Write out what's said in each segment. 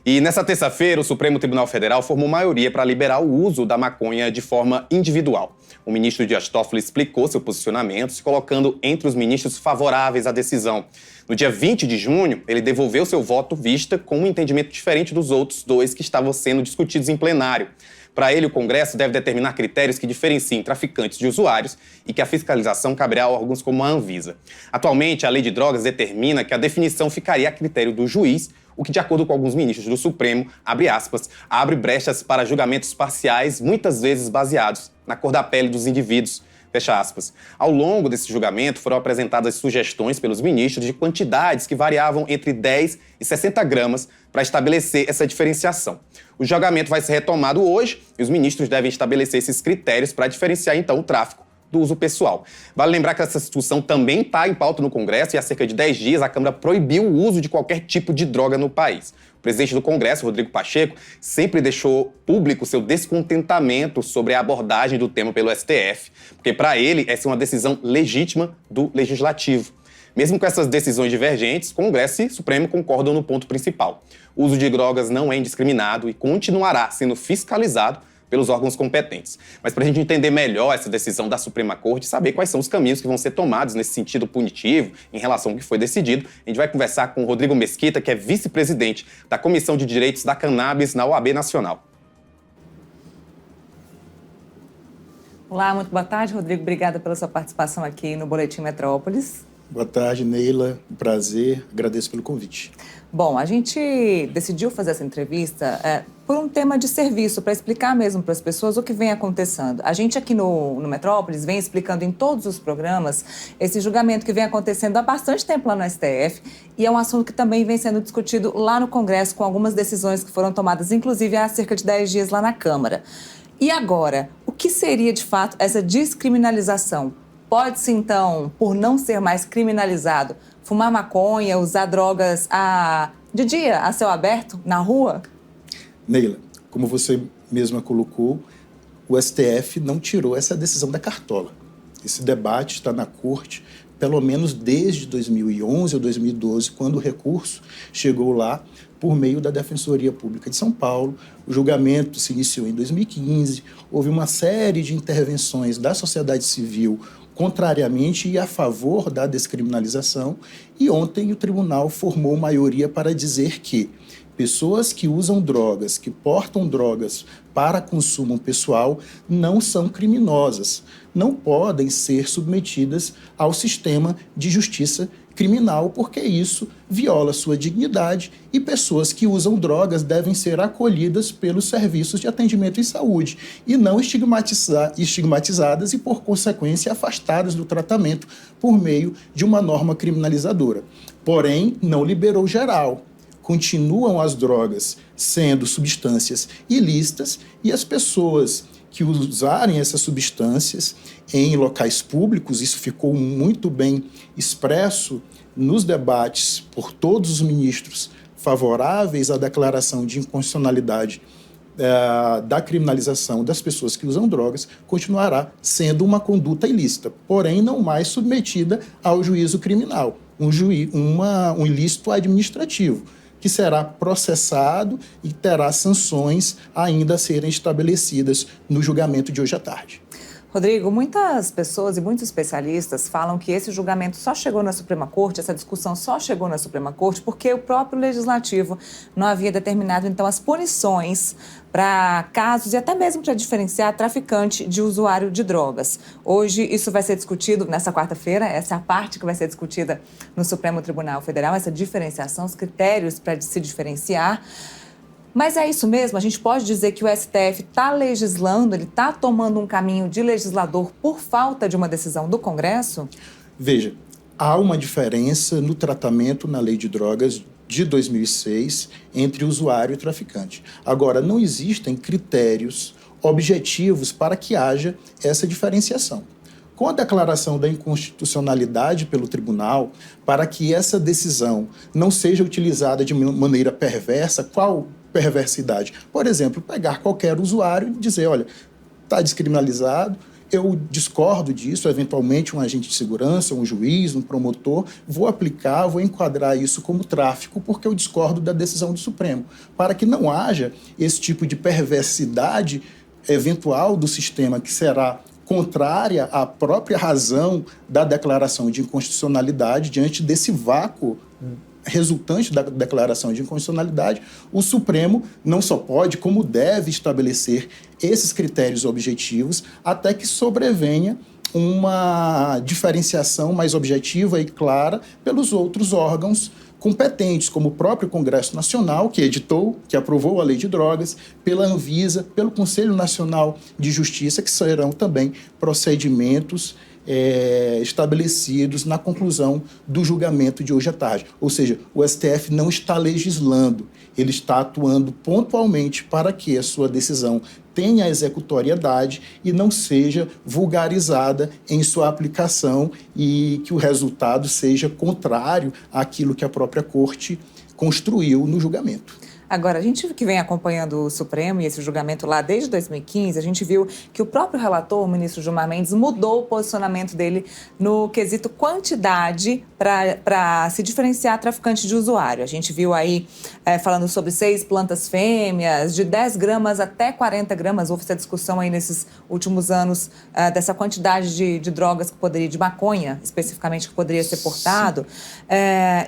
E nessa terça-feira, o Supremo Tribunal Federal formou maioria para liberar o uso da maconha de forma individual. O ministro Dias Toffoli explicou seu posicionamento, se colocando entre os ministros favoráveis à decisão. No dia 20 de junho, ele devolveu seu voto vista com um entendimento diferente dos outros dois que estavam sendo discutidos em plenário. Para ele, o Congresso deve determinar critérios que diferenciem traficantes de usuários e que a fiscalização caberá a órgãos como a Anvisa. Atualmente, a Lei de Drogas determina que a definição ficaria a critério do juiz, o que, de acordo com alguns ministros do Supremo, abre aspas, abre brechas para julgamentos parciais, muitas vezes baseados na cor da pele dos indivíduos. Fecha aspas. Ao longo desse julgamento, foram apresentadas sugestões pelos ministros de quantidades que variavam entre 10 e 60 gramas para estabelecer essa diferenciação. O julgamento vai ser retomado hoje e os ministros devem estabelecer esses critérios para diferenciar, então, o tráfico do uso pessoal. Vale lembrar que essa discussão também está em pauta no Congresso e há cerca de 10 dias a Câmara proibiu o uso de qualquer tipo de droga no país. O presidente do Congresso, Rodrigo Pacheco, sempre deixou público seu descontentamento sobre a abordagem do tema pelo STF, porque para ele essa é uma decisão legítima do Legislativo. Mesmo com essas decisões divergentes, Congresso e Supremo concordam no ponto principal. O uso de drogas não é indiscriminado e continuará sendo fiscalizado pelos órgãos competentes. Mas para a gente entender melhor essa decisão da Suprema Corte, saber quais são os caminhos que vão ser tomados nesse sentido punitivo em relação ao que foi decidido, a gente vai conversar com o Rodrigo Mesquita, que é vice-presidente da Comissão de Direitos da Cannabis na OAB Nacional. Olá, muito boa tarde, Rodrigo. Obrigada pela sua participação aqui no Boletim Metrópolis. Boa tarde, Neila. Um prazer. Agradeço pelo convite. Bom, a gente decidiu fazer essa entrevista por um tema de serviço, para explicar mesmo para as pessoas o que vem acontecendo. A gente aqui no Metrópolis vem explicando em todos os programas esse julgamento que vem acontecendo há bastante tempo lá no STF e é um assunto que também vem sendo discutido lá no Congresso com algumas decisões que foram tomadas, inclusive há cerca de 10 dias lá na Câmara. E agora, o que seria de fato essa descriminalização? Pode-se, então, por não ser mais criminalizado, fumar maconha, usar drogas de dia, a céu aberto, na rua? Neila, como você mesma colocou, o STF não tirou essa decisão da cartola. Esse debate está na Corte, pelo menos desde 2011 ou 2012, quando o recurso chegou lá por meio da Defensoria Pública de São Paulo. O julgamento se iniciou em 2015, houve uma série de intervenções da sociedade civil contrariamente e a favor da descriminalização, e ontem o tribunal formou maioria para dizer que pessoas que usam drogas, que portam drogas para consumo pessoal, não são criminosas, não podem ser submetidas ao sistema de justiça criminal, porque isso viola sua dignidade e pessoas que usam drogas devem ser acolhidas pelos serviços de atendimento em saúde e não estigmatizadas e, por consequência, afastadas do tratamento por meio de uma norma criminalizadora. Porém, não liberou geral. Continuam as drogas sendo substâncias ilícitas e as pessoas que usarem essas substâncias em locais públicos, isso ficou muito bem expresso nos debates por todos os ministros favoráveis à declaração de inconstitucionalidade da criminalização das pessoas que usam drogas, continuará sendo uma conduta ilícita, porém não mais submetida ao juízo criminal, um ilícito administrativo, que será processado e terá sanções ainda a serem estabelecidas no julgamento de hoje à tarde. Rodrigo, muitas pessoas e muitos especialistas falam que esse julgamento só chegou na Suprema Corte, essa discussão só chegou na Suprema Corte porque o próprio Legislativo não havia determinado, então, as punições para casos e até mesmo para diferenciar traficante de usuário de drogas. Hoje isso vai ser discutido nessa quarta-feira, essa é a parte que vai ser discutida no Supremo Tribunal Federal, essa diferenciação, os critérios para se diferenciar. Mas é isso mesmo? A gente pode dizer que o STF está legislando, ele está tomando um caminho de legislador por falta de uma decisão do Congresso? Veja, há uma diferença no tratamento na Lei de Drogas de 2006 entre usuário e traficante. Agora, não existem critérios objetivos para que haja essa diferenciação. Com a declaração da inconstitucionalidade pelo tribunal, para que essa decisão não seja utilizada de maneira perversa, qual perversidade? Por exemplo, pegar qualquer usuário e dizer, olha, está descriminalizado, eu discordo disso, eventualmente um agente de segurança, um juiz, um promotor, vou enquadrar isso como tráfico, porque eu discordo da decisão do Supremo, para que não haja esse tipo de perversidade eventual do sistema que será contrária à própria razão da declaração de inconstitucionalidade. Diante desse vácuo resultante da declaração de inconstitucionalidade, o Supremo não só pode, como deve estabelecer esses critérios objetivos até que sobrevenha uma diferenciação mais objetiva e clara pelos outros órgãos competentes, como o próprio Congresso Nacional, que editou, que aprovou a Lei de Drogas, pela Anvisa, pelo Conselho Nacional de Justiça, que serão também procedimentos estabelecidos na conclusão do julgamento de hoje à tarde. Ou seja, o STF não está legislando, ele está atuando pontualmente para que a sua decisão tenha executoriedade e não seja vulgarizada em sua aplicação e que o resultado seja contrário àquilo que a própria Corte construiu no julgamento. Agora, a gente que vem acompanhando o Supremo e esse julgamento lá desde 2015, a gente viu que o próprio relator, o ministro Gilmar Mendes, mudou o posicionamento dele no quesito quantidade para se diferenciar traficante de usuário. A gente viu aí falando sobre 6 plantas fêmeas, de 10 gramas até 40 gramas. Houve essa discussão aí nesses últimos anos dessa quantidade de drogas que poderia, de maconha especificamente, que poderia ser portado.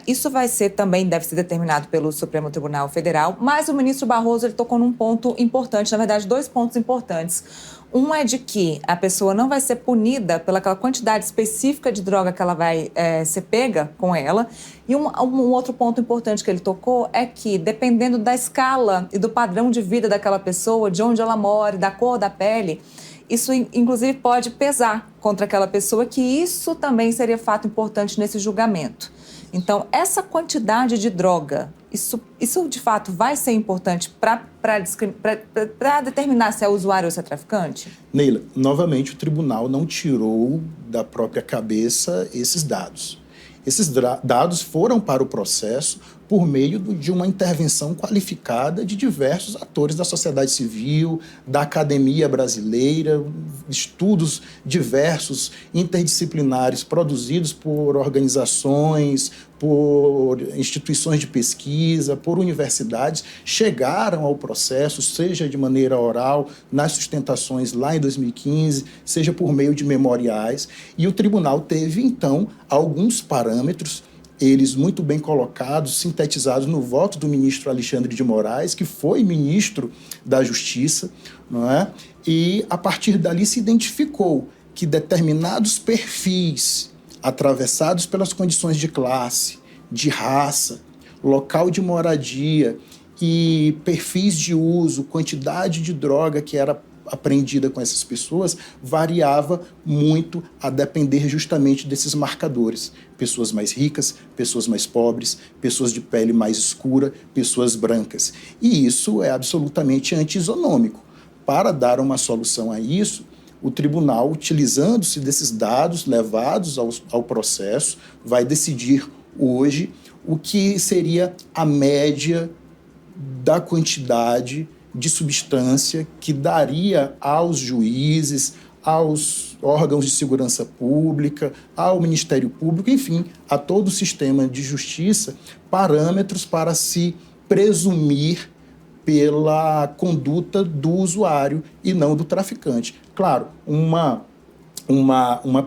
Isso vai ser também, deve ser determinado pelo Supremo Tribunal Federal. Mas o ministro Barroso ele tocou num ponto importante, na verdade, 2 pontos importantes. Um é de que a pessoa não vai ser punida pelaquela quantidade específica de droga que ela vai ser pega com ela. E um outro ponto importante que ele tocou é que, dependendo da escala e do padrão de vida daquela pessoa, de onde ela mora, da cor da pele, isso, inclusive, pode pesar contra aquela pessoa, que isso também seria fato importante nesse julgamento. Então, essa quantidade de droga, isso de fato vai ser importante para determinar se é usuário ou se é traficante? Neila, novamente o tribunal não tirou da própria cabeça esses dados. Esses dados foram para o processo por meio de uma intervenção qualificada de diversos atores da sociedade civil, da academia brasileira, estudos diversos, interdisciplinares, produzidos por organizações, por instituições de pesquisa, por universidades, chegaram ao processo, seja de maneira oral, nas sustentações lá em 2015, seja por meio de memoriais, e o tribunal teve, então, alguns parâmetros, eles muito bem colocados, sintetizados no voto do ministro Alexandre de Moraes, que foi ministro da Justiça, não é? E, a partir dali, se identificou que determinados perfis, atravessados pelas condições de classe, de raça, local de moradia e perfis de uso, quantidade de droga que era apreendida com essas pessoas, variava muito a depender justamente desses marcadores. Pessoas mais ricas, pessoas mais pobres, pessoas de pele mais escura, pessoas brancas. E isso é absolutamente anti-isonômico. Para dar uma solução a isso, o tribunal, utilizando-se desses dados levados ao processo, vai decidir hoje o que seria a média da quantidade de substância que daria aos juízes, aos órgãos de segurança pública, ao Ministério Público, enfim, a todo o sistema de justiça, parâmetros para se presumir pela conduta do usuário e não do traficante. Claro, uma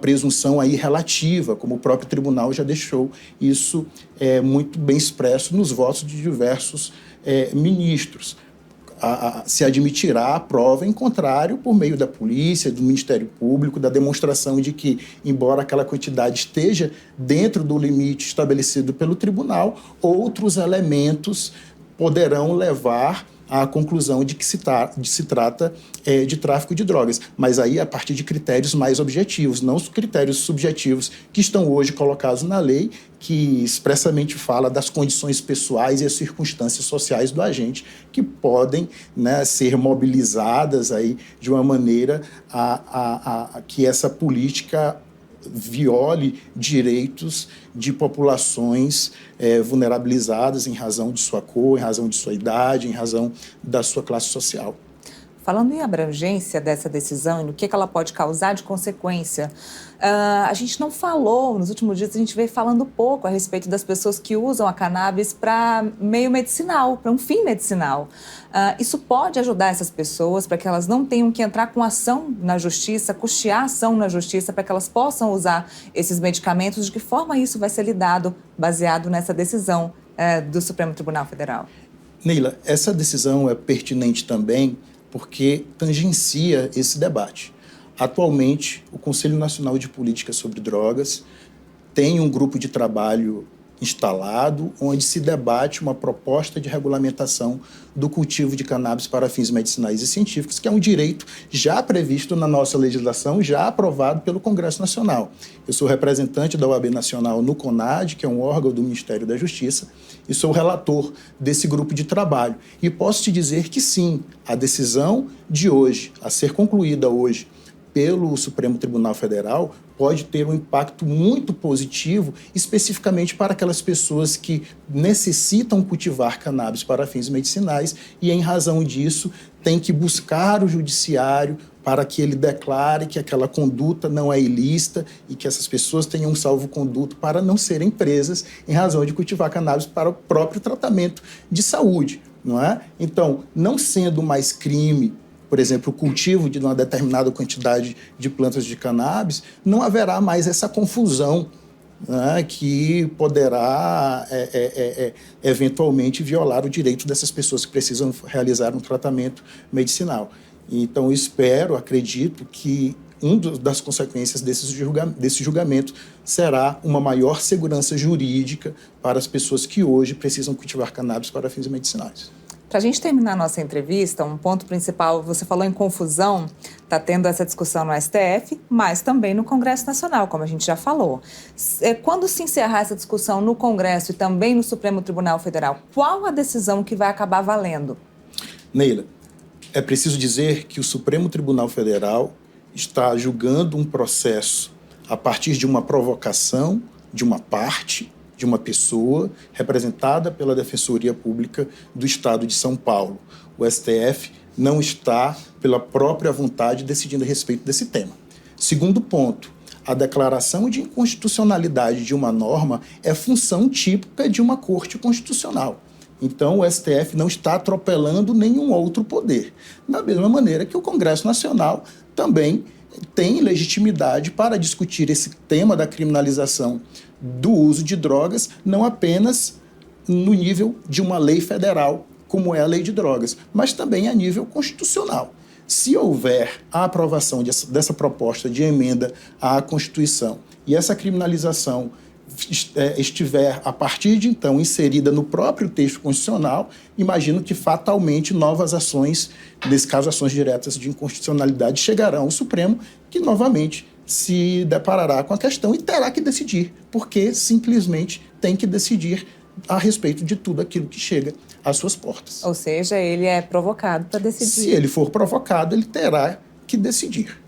presunção aí relativa, como o próprio tribunal já deixou isso muito bem expresso nos votos de diversos ministros. Se admitirá a prova em contrário por meio da polícia, do Ministério Público, da demonstração de que, embora aquela quantidade esteja dentro do limite estabelecido pelo tribunal, outros elementos poderão levar à conclusão de que se trata de tráfico de drogas, mas aí a partir de critérios mais objetivos, não os critérios subjetivos que estão hoje colocados na lei, que expressamente fala das condições pessoais e as circunstâncias sociais do agente, que podem, né, ser mobilizadas aí de uma maneira a que essa política viole direitos de populações vulnerabilizadas em razão de sua cor, em razão de sua idade, em razão da sua classe social. falando em abrangência dessa decisão e no que ela pode causar de consequência, a gente não falou, nos últimos dias a gente veio falando pouco a respeito das pessoas que usam a cannabis para meio medicinal, para um fim medicinal. Isso pode ajudar essas pessoas para que elas não tenham que entrar com ação na justiça, custear ação na justiça para que elas possam usar esses medicamentos. De que forma isso vai ser lidado baseado nessa decisão do Supremo Tribunal Federal? Neila, essa decisão é pertinente também porque tangencia esse debate. Atualmente, o Conselho Nacional de Política sobre Drogas tem um grupo de trabalho instalado onde se debate uma proposta de regulamentação do cultivo de cannabis para fins medicinais e científicos, que é um direito já previsto na nossa legislação, já aprovado pelo Congresso Nacional. Eu sou representante da OAB Nacional no CONAD, que é um órgão do Ministério da Justiça, e sou relator desse grupo de trabalho. E posso te dizer que sim, a decisão de hoje, a ser concluída hoje, pelo Supremo Tribunal Federal, pode ter um impacto muito positivo, especificamente para aquelas pessoas que necessitam cultivar cannabis para fins medicinais e, em razão disso, têm que buscar o judiciário para que ele declare que aquela conduta não é ilícita e que essas pessoas tenham um salvo-conduto para não serem presas em razão de cultivar cannabis para o próprio tratamento de saúde, não é? Então, não sendo mais crime, por exemplo, o cultivo de uma determinada quantidade de plantas de cannabis, não haverá mais essa confusão, né, que poderá eventualmente violar o direito dessas pessoas que precisam realizar um tratamento medicinal. Então, espero, acredito que das consequências desse julgamento será uma maior segurança jurídica para as pessoas que hoje precisam cultivar cannabis para fins medicinais. Para a gente terminar a nossa entrevista, um ponto principal, você falou em confusão, está tendo essa discussão no STF, mas também no Congresso Nacional, como a gente já falou. Quando se encerrar essa discussão no Congresso e também no Supremo Tribunal Federal, qual a decisão que vai acabar valendo? Neila, é preciso dizer que o Supremo Tribunal Federal está julgando um processo a partir de uma provocação de uma parte, de uma pessoa representada pela Defensoria Pública do Estado de São Paulo. O STF não está, pela própria vontade, decidindo a respeito desse tema. Segundo ponto, a declaração de inconstitucionalidade de uma norma é função típica de uma Corte Constitucional. Então, o STF não está atropelando nenhum outro poder. Da mesma maneira que o Congresso Nacional também tem legitimidade para discutir esse tema da criminalização do uso de drogas, não apenas no nível de uma lei federal, como é a lei de drogas, mas também a nível constitucional. Se houver a aprovação dessa proposta de emenda à Constituição e essa criminalização estiver, a partir de então, inserida no próprio texto constitucional, imagino que fatalmente novas ações, nesse caso ações diretas de inconstitucionalidade, chegarão ao Supremo, que novamente se deparará com a questão e terá que decidir, porque simplesmente tem que decidir a respeito de tudo aquilo que chega às suas portas. Ou seja, ele é provocado para decidir. Se ele for provocado, ele terá que decidir.